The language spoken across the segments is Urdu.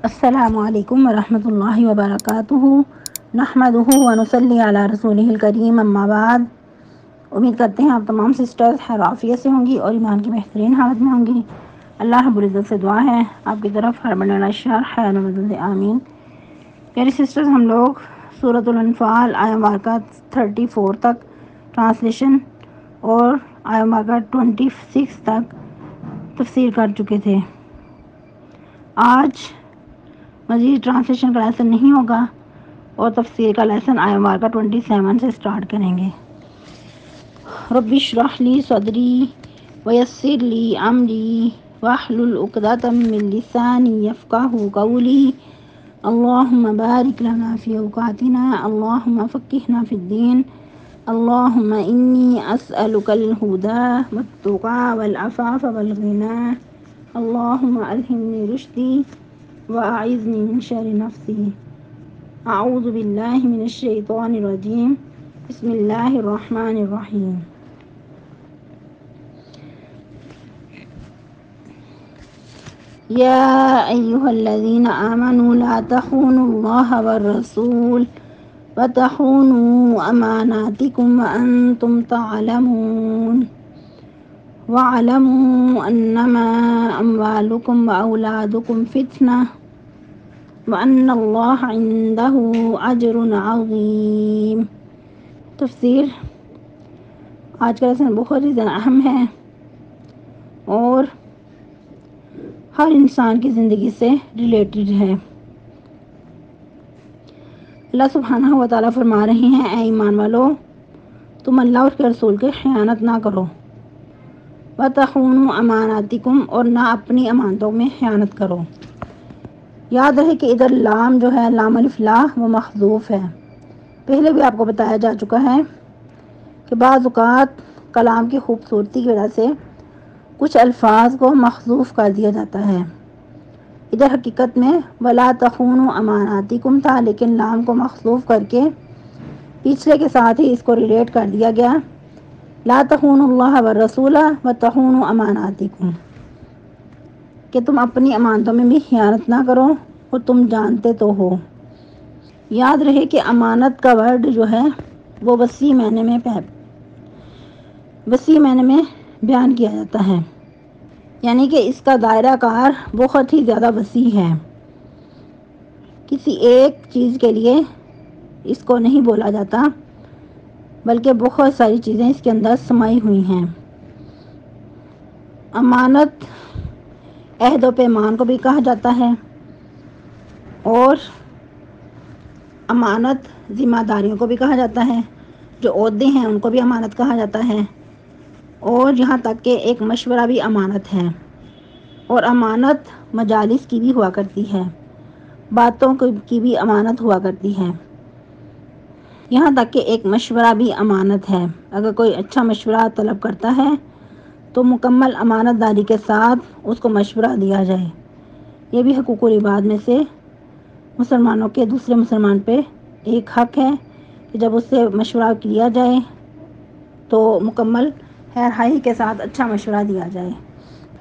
السلام علیکم ورحمۃ اللہ وبرکاتہ نحمدہ ونصلی علی رسولہ الکریم اما بعد۔ امید کرتے ہیں آپ تمام سسٹرز خیر عافیت سے ہوں گی اور ایمان کی بہترین حالت میں ہوں گی۔ اللہ رب العزت سے دعا ہے آپ کی طرف ہر بنانا شر خیر مدد آمین۔ پیاری سسٹرز، ہم لوگ سورۃ الانفال آیہ مارکہ 34 تک ٹرانسلیشن اور آیہ مارکہ 26 تک تفسیر کر چکے تھے۔ آج مزید ٹرانسلیشن کا لیسن نہیں ہوگا اور تفسیر کا لیسن آیہ مارکہ 27 سے سٹارٹ کریں گے۔ رب اشرح لی صدری ویسر لی امری واحلل عقدۃ من لسانی یفقہوا قولی۔ اللہم بارک لنا فی اوقاتنا، اللہم فقہنا فی الدین، اللہم انی اسألک الہدی والتقی والعفاف والغنی، اللہم الہمنی رشدی واعذنی من شر نفسی۔ اعوذ باللہ من الشیطان الرجیم، بسم اللہ الرحمن الرحیم۔ یا ایہا الذین آمنوا لا تخونوا اللہ والرسول وتخونوا اماناتکم وانتم تعلمون واعلموا انما اموالکم واولادکم فتنہ وان اللہ عندہ اجر عظیم۔ تفسیر۔ آج کا لیسن بہت ہی زیادہ اہم ہے اور ہر انسان کی زندگی سے ریلیٹڈ ہے۔ اللہ سبحانہ و تعالیٰ فرما رہے ہیں، اے ایمان والو، تم اللہ اور اس کے رسول کی خیانت نہ کرو، وَتَخُونُوا أَمَانَاتِكُمْ، اور نہ اپنی امانتوں میں خیانت کرو۔ یاد رہے کہ ادھر لام جو ہے، لام الف لا، وہ محذوف ہے۔ پہلے بھی آپ کو بتایا جا چکا ہے کہ بعض اوقات کلام کی خوبصورتی کی وجہ سے کچھ الفاظ کو محذوف کر دیا جاتا ہے۔ ادھر حقیقت میں وَلَا تَخُونُوا أَمَانَاتِكُمْ تھا، لیکن لام کو محذوف کر کے پچھلے کے ساتھ ہی اس کو ریلیٹ کر دیا گیا، لا تخونوا اللہ والرسول وتخونوا اماناتکم، کہ تم اپنی امانتوں میں بھی خیانت نہ کرو اور تم جانتے تو ہو۔ یاد رہے کہ امانت کا ورڈ جو ہے وہ وسیع معنی میں بیان کیا جاتا ہے، یعنی کہ اس کا دائرہ کار بہت ہی زیادہ وسیع ہے۔ کسی ایک چیز کے لیے اس کو نہیں بولا جاتا، بلکہ بہت ساری چیزیں اس کے اندر سمائی ہوئی ہیں۔ امانت عہد و پیمان کو بھی کہا جاتا ہے، اور امانت ذمہ داریوں کو بھی کہا جاتا ہے، جو عہدے ہیں ان کو بھی امانت کہا جاتا ہے، اور یہاں تک کہ ایک مشورہ بھی امانت ہے۔ اور امانت مجالس کی بھی ہوا کرتی ہے، باتوں کی بھی امانت ہوا کرتی ہے، یہاں تک کہ ایک مشورہ بھی امانت ہے۔ اگر کوئی اچھا مشورہ طلب کرتا ہے تو مکمل امانت داری کے ساتھ اس کو مشورہ دیا جائے۔ یہ بھی حقوق العباد میں سے مسلمانوں کے دوسرے مسلمان پہ ایک حق ہے کہ جب اس سے مشورہ کیا جائے تو مکمل خیر خواہی کے ساتھ اچھا مشورہ دیا جائے۔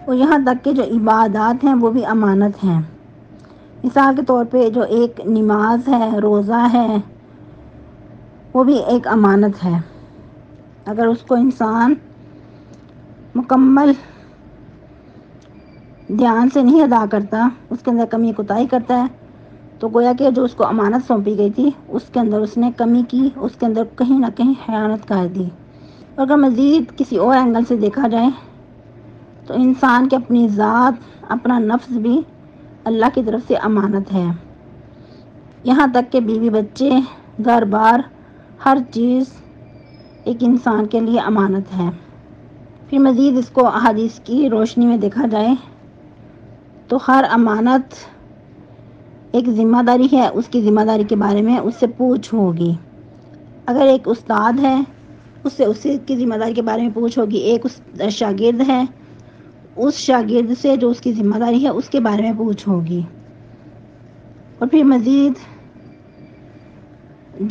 اور یہاں تک کہ جو عبادات ہیں وہ بھی امانت ہیں۔ مثال کے طور پہ جو ایک نماز ہے، روزہ ہے، وہ بھی ایک امانت ہے۔ اگر اس کو انسان مکمل دھیان سے نہیں ادا کرتا، اس کے اندر کمی کوتاہی کرتا ہے، تو گویا کہ جو اس کو امانت سونپی گئی تھی اس کے اندر اس نے کمی کی، اس کے اندر کہیں نہ کہیں خیانت کر دی۔ اور اگر مزید کسی اور اینگل سے دیکھا جائے تو انسان کی اپنی ذات، اپنا نفس بھی اللہ کی طرف سے امانت ہے۔ یہاں تک کہ بیوی بچے، گھر بار، ہر چیز ایک انسان کے لیے امانت ہے۔ پھر مزید اس کو احادیث کی روشنی میں دیکھا جائے تو ہر امانت ایک ذمہ داری ہے، اس کی ذمہ داری کے بارے میں اس سے پوچھ ہوگی۔ اگر ایک استاد ہے، اس سے اسی کی ذمہ داری کے بارے میں پوچھ ہوگی۔ ایک شاگرد ہے، اس شاگرد سے جو اس کی ذمہ داری ہے اس کے بارے میں پوچھ ہوگی۔ اور پھر مزید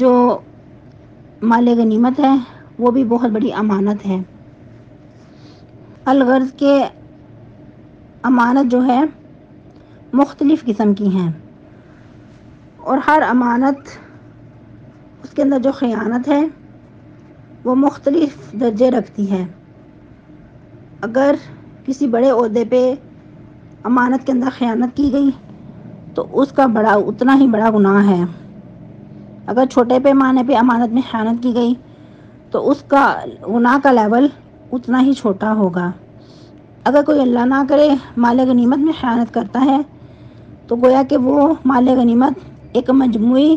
جو مال غنیمت ہے وہ بھی بہت بڑی امانت ہے۔ الغرض کے امانت جو ہے مختلف قسم کی ہیں، اور ہر امانت اس کے اندر جو خیانت ہے وہ مختلف درجے رکھتی ہے۔ اگر کسی بڑے عہدے پہ امانت کے اندر خیانت کی گئی تو اس کا اتنا ہی بڑا گناہ ہے۔ اگر چھوٹے پیمانے پہ امانت میں خیانت کی گئی تو اس کا گناہ کا لیول اتنا ہی چھوٹا ہوگا۔ اگر کوئی اللہ نہ کرے مال غنیمت میں خیانت کرتا ہے تو گویا کہ وہ مال غنیمت ایک مجموعی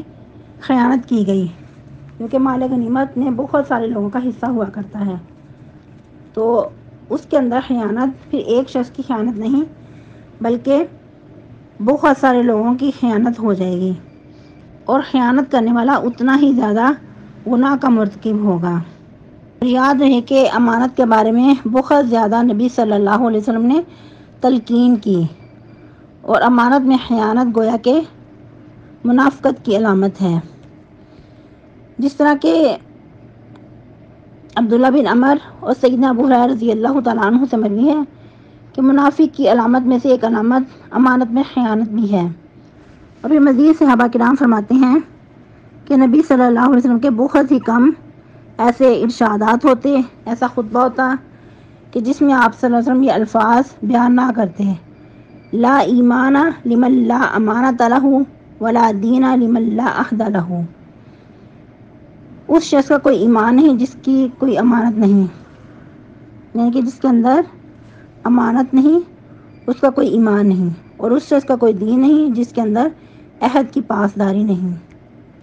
خیانت کی گئی، کیونکہ مال غنیمت میں بہت سارے لوگوں کا حصہ ہوا کرتا ہے، تو اس کے اندر خیانت پھر ایک شخص کی خیانت نہیں بلکہ بہت سارے لوگوں کی خیانت ہو جائے گی، اور خیانت کرنے والا اتنا ہی زیادہ گناہ کا مرتکب ہوگا۔ یاد رہے کہ امانت کے بارے میں بہت زیادہ نبی صلی اللہ علیہ وسلم نے تلقین کی، اور امانت میں خیانت گویا کہ منافقت کی علامت ہے۔ جس طرح کہ عبداللہ بن عمر اور سیدنا ابو ہریرہ رضی اللہ تعالیٰ عنہ سے مروی ہے کہ منافق کی علامت میں سے ایک علامت امانت میں خیانت بھی ہے۔ اور پھر مزید صحابہ کرام فرماتے ہیں کہ نبی صلی اللہ علیہ وسلم کے بہت ہی کم ایسے ارشادات ہوتے، ایسا خطبہ ہوتا کہ جس میں آپ صلی اللہ علیہ وسلم یہ الفاظ بیان نہ کرتے: لا ایمان لمن لا امانۃ لہ ولا دین لمن لا عہد لہ۔ اس شخص کا کوئی ایمان نہیں جس کی کوئی امانت نہیں، یعنی کہ جس کے اندر امانت نہیں اس کا کوئی ایمان نہیں، اور اس شخص کا کوئی دین نہیں جس کے اندر عہد کی پاسداری نہیں۔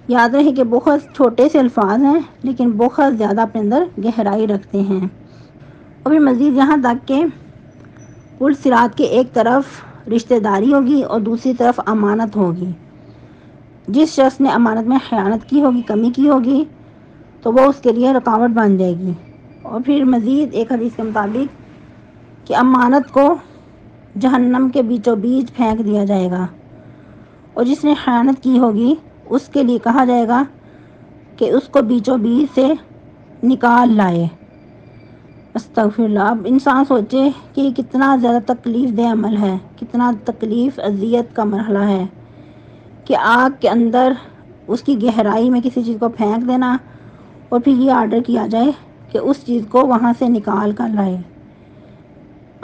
یاد رہے کہ بہت چھوٹے سے الفاظ ہیں لیکن بہت زیادہ اپنے اندر گہرائی رکھتے ہیں۔ اور پھر مزید یہاں تک کہ پل صراط کے ایک طرف رشتہ داری ہوگی اور دوسری طرف امانت ہوگی۔ جس شخص نے امانت میں خیانت کی ہوگی، کمی کی ہوگی، تو وہ اس کے لیے رکاوٹ بن جائے گی۔ اور پھر مزید ایک حدیث کے مطابق کہ امانت کو جہنم کے بیچوں بیچ پھینک دیا جائے گا، اور جس نے خیانت کی ہوگی اس کے لیے کہا جائے گا کہ اس کو بیچوں بیچ سے نکال لائے۔ استغفر اللہ۔ اب انسان سوچے کہ یہ کتنا زیادہ تکلیف دہ عمل ہے، کتنا تکلیف اذیت کا مرحلہ ہے کہ آگ کے اندر اس کی گہرائی میں کسی چیز کو پھینک دینا اور پھر یہ آرڈر کیا جائے کہ اس چیز کو وہاں سے نکال کر لائے۔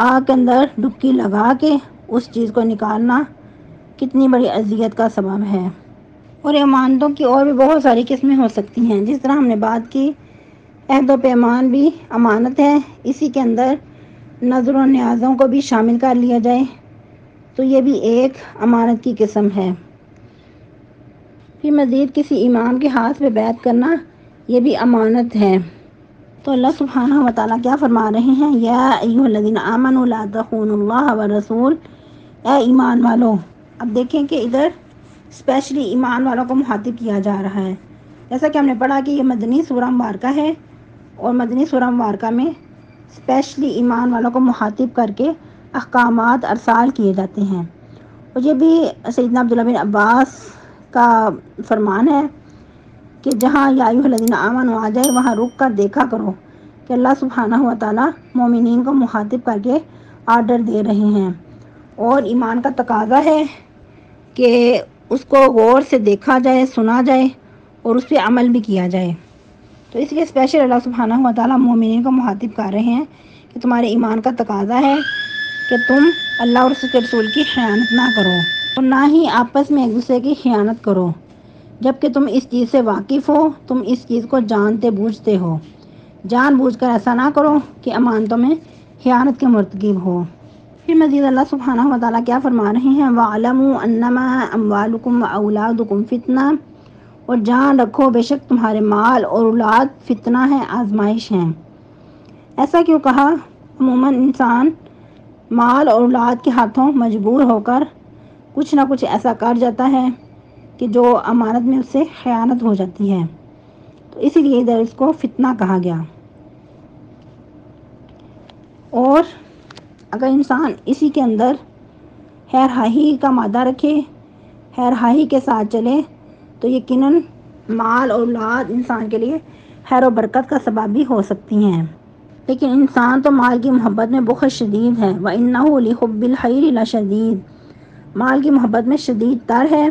آگ کے اندر ڈبکی لگا کے اس چیز کو نکالنا کتنی بڑی اذیت کا سبب ہے۔ اور امانتوں کی اور بھی بہت ساری قسمیں ہو سکتی ہیں، جس طرح ہم نے بات کی عہد و پیمان بھی امانت ہے، اسی کے اندر نظر و نیازوں کو بھی شامل کر لیا جائے تو یہ بھی ایک امانت کی قسم ہے۔ پھر مزید کسی امام کے ہاتھ پہ بیعت کرنا یہ بھی امانت ہے۔ تو اللہ سبحانہ و تعالیٰ کیا فرما رہے ہیں؟ یا ایھا الذین آمنوا لا تخونوا اللہ والرسول، اے ایمان والو۔ اب دیکھیں کہ ادھر اسپیشلی ایمان والوں کو مخاطب کیا جا رہا ہے، جیسا کہ ہم نے پڑھا کہ یہ مدنی سورہ مبارکہ ہے، اور مدنی سورہ مبارکہ میں اسپیشلی ایمان والوں کو مخاطب کر کے احکامات ارسال کیے جاتے ہیں۔ اور یہ بھی سیدنا عبداللہ بن عباس کا فرمان ہے کہ جہاں یا ایھا الذین آمنوا آ جائے وہاں رک کر دیکھا کرو کہ اللہ سبحانہ و تعالیٰ مومنین کو مخاطب کر کے آرڈر دے رہے ہیں، اور ایمان کا تقاضا ہے کہ اس کو غور سے دیکھا جائے، سنا جائے اور اس پہ عمل بھی کیا جائے۔ تو اس لیے اسپیشل اللہ سبحانہ و تعالیٰ مومنین کو مخاطب کر رہے ہیں کہ تمہارے ایمان کا تقاضا ہے کہ تم اللہ اور اس کے رسول کی خیانت نہ کرو، اور نہ ہی آپس میں ایک دوسرے کی خیانت کرو، جبکہ تم اس چیز سے واقف ہو، تم اس چیز کو جانتے بوجھتے ہو۔ جان بوجھ کر ایسا نہ کرو کہ امانتوں میں خیانت کے مرتکب ہو۔ پھر مزید اللہ سبحانہ و تعالیٰ کیا فرما رہے ہیں؟ وَاعْلَمُوا أَنَّمَا أَمْوَالُكُمْ وَأَوْلَادُكُمْ فِتْنَةٌ، اور جان رکھو بے شک تمہارے مال اور اولاد فتنہ ہے، آزمائش ہیں۔ ایسا کیوں کہا؟ عموماً انسان مال اور اولاد کے ہاتھوں مجبور ہو کر کچھ نہ کچھ ایسا کر جاتا ہے کہ جو امانت میں اس سے خیانت ہو جاتی ہے، تو اسی لیے ادھر اس کو فتنہ کہا گیا۔ اور اگر انسان اسی کے اندر خیر خواہی کا مادہ رکھے، خیر خواہی کے ساتھ چلے، تو یقیناً مال اور اولاد انسان کے لیے خیر و برکت کا سبب بھی ہو سکتی ہیں۔ لیکن انسان تو مال کی محبت میں بہت شدید ہے، وَإِنَّهُ لِحُبِّ الْخَيْرِ لَشَدِيدٌ، مال کی محبت میں شدید تر ہے۔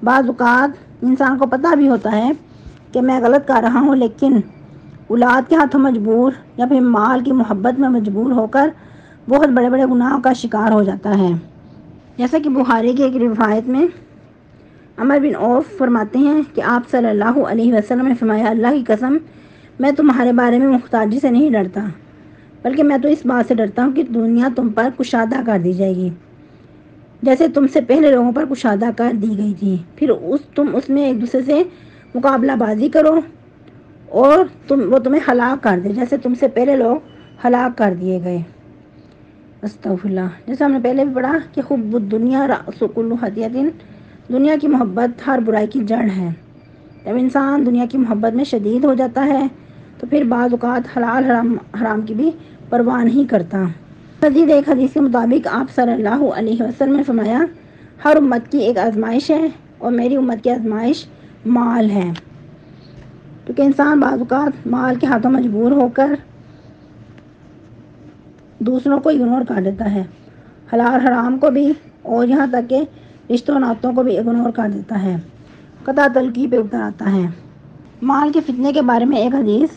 بعض اوقات انسان کو پتہ بھی ہوتا ہے کہ میں غلط کر رہا ہوں، لیکن اولاد کے ہاتھوں مجبور یا پھر مال کی محبت میں مجبور ہو کر بہت بڑے بڑے گناہوں کا شکار ہو جاتا ہے۔ جیسا کہ بخاری کی ایک روایت میں عمر بن عوف فرماتے ہیں کہ آپ صلی اللہ علیہ وسلم نے فرمایا، اللہ کی قسم میں تمہارے بارے میں محتاجی سے نہیں ڈرتا، بلکہ میں تو اس بات سے ڈرتا ہوں کہ دنیا تم پر کشادہ کر دی جائے گی، جیسے تم سے پہلے لوگوں پر کشادہ کر دی گئی تھی، پھر تم اس میں ایک دوسرے سے مقابلہ بازی کرو اور وہ تمہیں ہلاک کر دے جیسے تم سے پہلے لوگ ہلاک کر دیے گئے۔ استغفر اللہ۔ جیسے ہم نے پہلے بھی پڑھا کہ حب الدنیا رأس کل خطیئۃ، دنیا کی محبت ہر برائی کی جڑ ہے۔ جب انسان دنیا کی محبت میں شدید ہو جاتا ہے تو پھر بعض اوقات حلال حرام کی بھی پرواہ نہیں کرتا۔ مزید ایک حدیث کے مطابق آپ صلی اللہ علیہ وسلم نے فرمایا، ہر امت کی ایک آزمائش ہے اور میری امت کی آزمائش مال ہے، کیونکہ انسان بعض اوقات مال کے ہاتھوں مجبور ہو کر دوسروں کو اگنور کر دیتا ہے، حلال حرام کو بھی، اور یہاں تک کہ رشتوں ناتوں کو بھی اگنور کر دیتا ہے، قطع تلقی پہ اتر آتا ہے۔ مال کے فتنے کے بارے میں ایک حدیث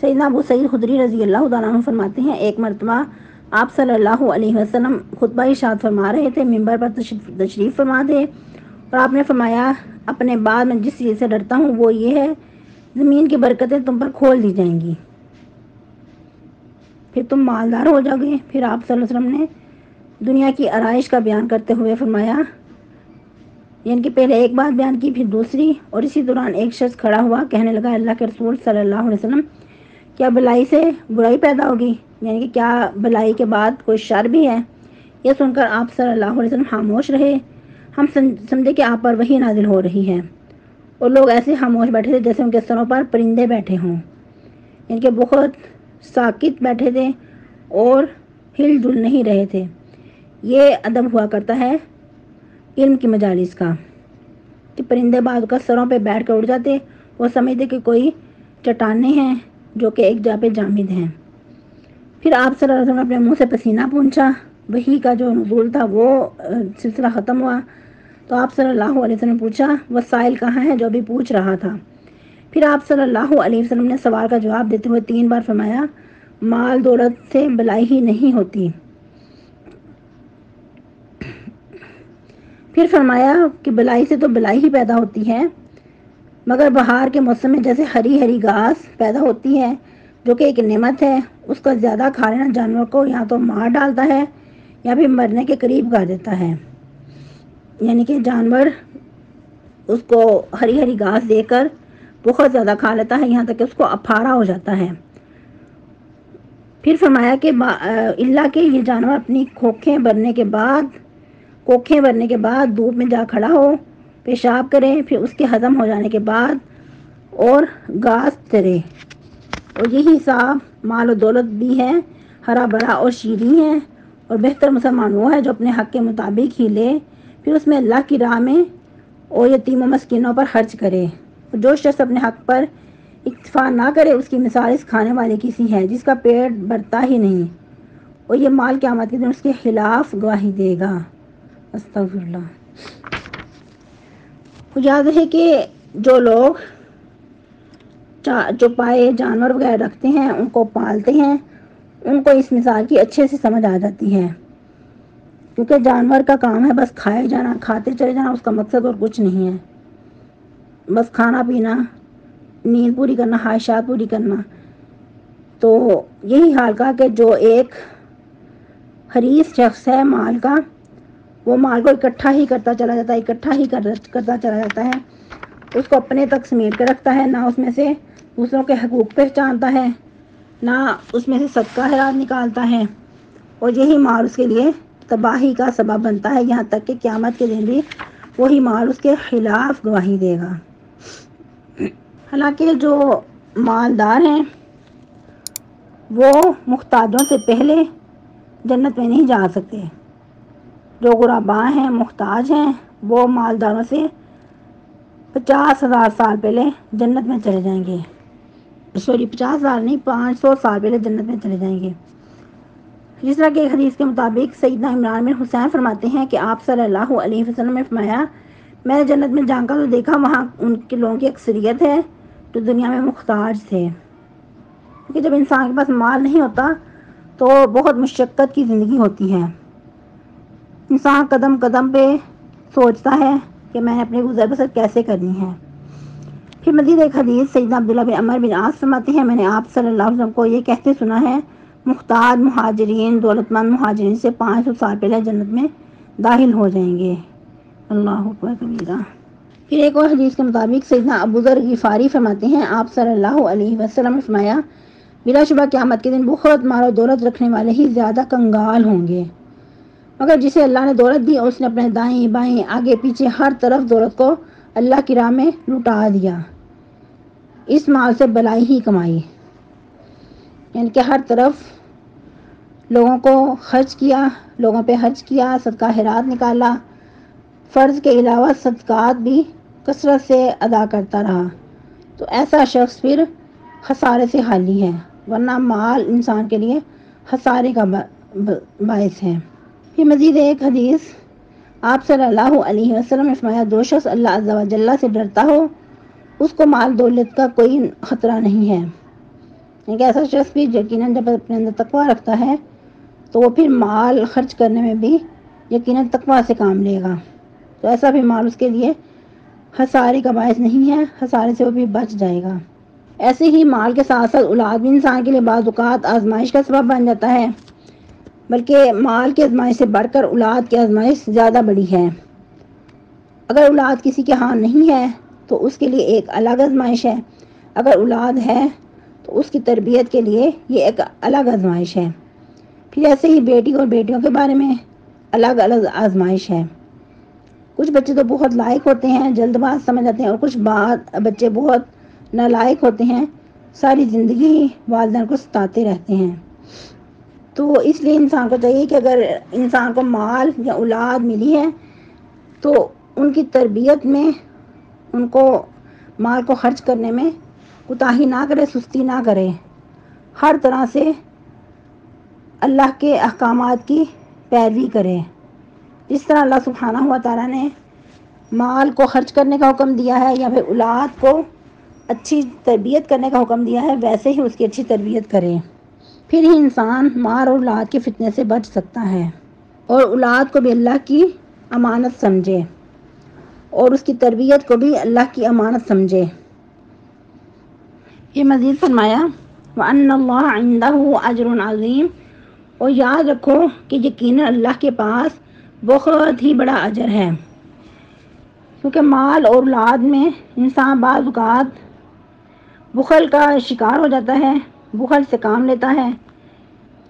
سیدنا ابو سعید خدری رضی اللہ تعالیٰ عنہ فرماتے ہیں، ایک مرتبہ آپ صلی اللہ علیہ وسلم خطبہ ارشاد فرما رہے تھے، منبر پر تشریف فرما تھے، اور آپ نے فرمایا، اپنے بعد میں جس چیز سے ڈرتا ہوں وہ یہ ہے، زمین کی برکتیں تم پر کھول دی جائیں گی، پھر تم مالدار ہو جاؤ گے۔ پھر آپ صلی اللہ علیہ وسلم نے دنیا کی آرائش کا بیان کرتے ہوئے فرمایا، یعنی کہ پہلے ایک بات بیان کی پھر دوسری، اور اسی دوران ایک شخص کھڑا ہوا، کہنے لگا، اللہ کے رسول صلی اللہ علیہ وسلم، کیا بلائی سے برائی پیدا ہوگی، یعنی کہ کیا بلائی کے بعد کوئی شر بھی ہے؟ یہ سن کر آپ صلی اللہ علیہ وسلم خاموش رہے۔ ہم سمجھے کہ آپ پر وحی نازل ہو رہی ہے، اور لوگ ایسے خاموش بیٹھے تھے جیسے ان کے سروں پر پرندے بیٹھے ہوں، ان کے بہت ساکت بیٹھے تھے اور ہل جل نہیں رہے تھے۔ یہ ادب ہوا کرتا ہے علم کی مجالس کا کہ پرندے بعض کا سروں پہ بیٹھ کر اڑ جاتے، وہ سمجھتے کہ کوئی چٹانیں ہیں جو کہ ایک جا پہ جامد ہیں۔ پھر آپ صلی اللہ علیہ وسلم نے اپنے منہ سے پسینہ پونچھا، وحی کا جو نزول تھا وہ سلسلہ ختم ہوا، تو آپ صلی اللہ علیہ وسلم نے پوچھا، وہ سائل کہاں ہے جو بھی پوچھ رہا تھا؟ پھر آپ صلی اللہ علیہ وسلم نے سوال کا جواب دیتے ہوئے 3 بار فرمایا، مال دولت سے بلائی ہی نہیں ہوتی۔ پھر فرمایا کہ بلائی سے تو بلائی ہی پیدا ہوتی ہے، مگر بہار کے موسم میں جیسے ہری ہری گھاس پیدا ہوتی ہے جو کہ ایک نعمت ہے، اس کا زیادہ کھا لینا جانور کو یا تو مار ڈالتا ہے یا پھر مرنے کے قریب کر دیتا ہے، یعنی کہ جانور اس کو ہری ہری گھاس دے کر بہت زیادہ کھا لیتا ہے، یہاں تک کہ اس کو افارا ہو جاتا ہے۔ پھر فرمایا کہ اللہ کے یہ جانور اپنی کوکھیں بھرنے کے بعد دھوپ میں جا کھڑا ہو، پیشاب کرے، پھر اس کے ہضم ہو جانے کے بعد اور گھاس چرے، اور یہی حساب مال و دولت بھی ہے، ہرا بھرا اور شیریں ہے، اور بہتر مسلمان وہ ہے جو اپنے حق کے مطابق ہی لے، پھر اس میں اللہ کی راہ میں اور یتیم و مسکینوں پر خرچ کرے، اور جو شخص اپنے حق پر اکتفا نہ کرے اس کی مثال اس کھانے والے کی سی ہے جس کا پیٹ بھرتا ہی نہیں، اور یہ مال قیامت کے دن اس کے خلاف گواہی دے گا۔ استغفر اللہ۔ یاد ہے کہ جو لوگ چوپائے جانور وغیرہ رکھتے ہیں، ان کو پالتے ہیں، ان کو اس مثال کی اچھے سے سمجھ آ جاتی ہے، کیونکہ جانور کا کام ہے بس کھائے جانا، کھاتے چلے جانا، اس کا مقصد اور کچھ نہیں ہے، بس کھانا پینا، نیند پوری کرنا، خواہشات پوری کرنا۔ تو یہی حال کا کہ جو ایک حریص شخص ہے مال کا، وہ مال کو اکٹھا ہی کرتا چلا جاتا ہے، اس کو اپنے تک سمیٹ کے رکھتا ہے، نہ اس میں سے دوسروں کے حقوق پہچانتا ہے، نہ اس میں سے صدقہ خیرات نکالتا ہے، اور یہی مال اس کے لیے تباہی کا سبب بنتا ہے، یہاں تک کہ قیامت کے دن بھی وہی مال اس کے خلاف گواہی دے گا۔ حالانکہ جو مالدار ہیں وہ محتاجوں سے پہلے جنت میں نہیں جا سکتے، جو غرباء ہیں، محتاج ہیں، وہ مالداروں سے 50,000 سال پہلے جنت میں چلے جائیں گے، 50,000 نہیں 500 سال پہلے جنت میں چلے جائیں گے۔ جس طرح کہ ایک حدیث کے مطابق سیدنا عمران بن حسین فرماتے ہیں کہ آپ صلی اللہ علیہ وسلم نے فرمایا، میں نے جنت میں جھانکا تو دیکھا وہاں ان کے لوگوں کی اکثریت ہے جو دنیا میں محتاج تھے، کیونکہ جب انسان کے پاس مال نہیں ہوتا تو بہت مشقت کی زندگی ہوتی ہے، انسان قدم قدم پہ سوچتا ہے کہ میں نے اپنی گزر بسر کیسے کرنی ہے۔ پھر مزید ایک حدیث سیدنا عبداللہ بن عمر بن عاص فرماتے ہیں، میں نے آپ صلی اللہ علیہ وسلم کو یہ کہتے سنا ہے، محتاج مہاجرین دولت مند مہاجرین سے 500 سال پہلے جنت میں داخل ہو جائیں گے۔ اللہ اکبر کبیرہ۔ پھر ایک اور حدیث کے مطابق سیدنا ابو ذر غفاری فرماتے ہیں، آپ صلی اللہ علیہ وسلم نے فرمایا، بلا شبہ قیامت کے دن بہت مال و دولت رکھنے والے ہی زیادہ کنگال ہوں گے، مگر جسے اللہ نے دولت دی اور اس نے اپنے دائیں بائیں آگے پیچھے ہر طرف دولت کو اللہ کی راہ میں لٹا دیا، اس مال سے بلائی ہی کمائی، یعنی کہ ہر طرف لوگوں کو خرچ کیا، لوگوں پہ حج کیا، صدقہ خیرات نکالا، فرض کے علاوہ صدقات بھی کثرت سے ادا کرتا رہا، تو ایسا شخص پھر خسارے سے خالی ہے، ورنہ مال انسان کے لیے خسارے کا باعث ہے۔ پھر مزید ایک حدیث آپ صلی اللہ علیہ وسلم نے فرمایا، جو شخص اللہ عز و جل سے ڈرتا ہو اس کو مال دولت کا کوئی خطرہ نہیں ہے، ایک ایسا شخص بھی یقیناً جب اپنے اندر تقویٰ رکھتا ہے تو وہ پھر مال خرچ کرنے میں بھی یقیناً تقویٰ سے کام لے گا، تو ایسا بھی مال اس کے لیے خسارے کا باعث نہیں ہے، خسارے سے وہ بھی بچ جائے گا۔ ایسے ہی مال کے ساتھ ساتھ اولاد بھی انسان کے لیے بعض اوقات آزمائش کا سبب بن جاتا ہے، بلکہ مال کی آزمائش سے بڑھ کر اولاد کی آزمائش زیادہ بڑی ہے۔ اگر اولاد کسی کے ہاں نہیں ہے تو اس کے لیے ایک الگ آزمائش ہے، اگر اولاد ہے تو اس کی تربیت کے لیے یہ ایک الگ آزمائش ہے۔ پھر ایسے ہی بیٹی اور بیٹیوں کے بارے میں الگ الگ آزمائش ہے، کچھ بچے تو بہت لائق ہوتے ہیں، جلد باز سمجھ جاتے ہیں، اور کچھ بچے بہت نالائق ہوتے ہیں، ساری زندگی والدین کو ستاتے رہتے ہیں۔ تو اس لیے انسان کو چاہیے کہ اگر انسان کو مال یا اولاد ملی ہے تو ان کی تربیت میں ان کو مال کو خرچ کرنے میں کوتاہی نہ کرے، سستی نہ کرے، ہر طرح سے اللہ کے احکامات کی پیروی کرے۔ جس طرح اللہ سبحانہ و تعالیٰ نے مال کو خرچ کرنے کا حکم دیا ہے یا پھر اولاد کو اچھی تربیت کرنے کا حکم دیا ہے، ویسے ہی اس کی اچھی تربیت کرے، پھر ہی انسان مال اور اولاد کے فتنے سے بچ سکتا ہے، اور اولاد کو بھی اللہ کی امانت سمجھے اور اس کی تربیت کو بھی اللہ کی امانت سمجھے۔ یہ مزید فرمایا، وَأَنَّ اللَّهَ عِندَهُ أَجْرٌ عَظِيمٌ، اور یاد رکھو کہ یقیناً اللہ کے پاس بہت ہی بڑا اجر ہے، کیونکہ مال اور اولاد میں انسان بعض اوقات بخل کا شکار ہو جاتا ہے، بخل سے کام لیتا ہے۔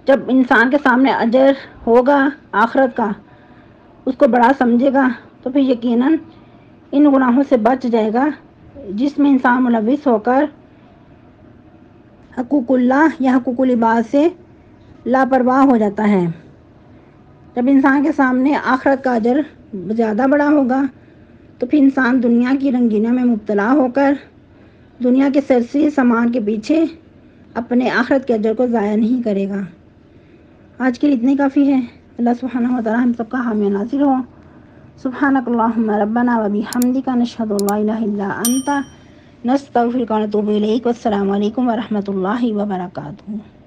جب انسان کے سامنے اجر ہوگا آخرت کا، اس کو بڑا سمجھے گا تو پھر یقیناً ان گناہوں سے بچ جائے گا جس میں انسان ملوث ہو کر حقوق اللہ یا حقوق العباد سے لاپرواہ ہو جاتا ہے۔ جب انسان کے سامنے آخرت کا اجر زیادہ بڑا ہوگا تو پھر انسان دنیا کی رنگینیوں میں مبتلا ہو کر دنیا کے سرسری سامان کے پیچھے اپنے آخرت کے اجر کو ضائع نہیں کرے گا۔ آج کے لیے اتنے کافی ہے۔ اللہ سبحانہ و تعالی ہم سب کا حامی و ناصر ہو۔ سبحانک اللہم ربنا و بحمدک نشہد ان لا الہ الا انت نستغفرک و نتوب الیک۔ والسلام علیکم و رحمۃ اللہ وبرکاتہ۔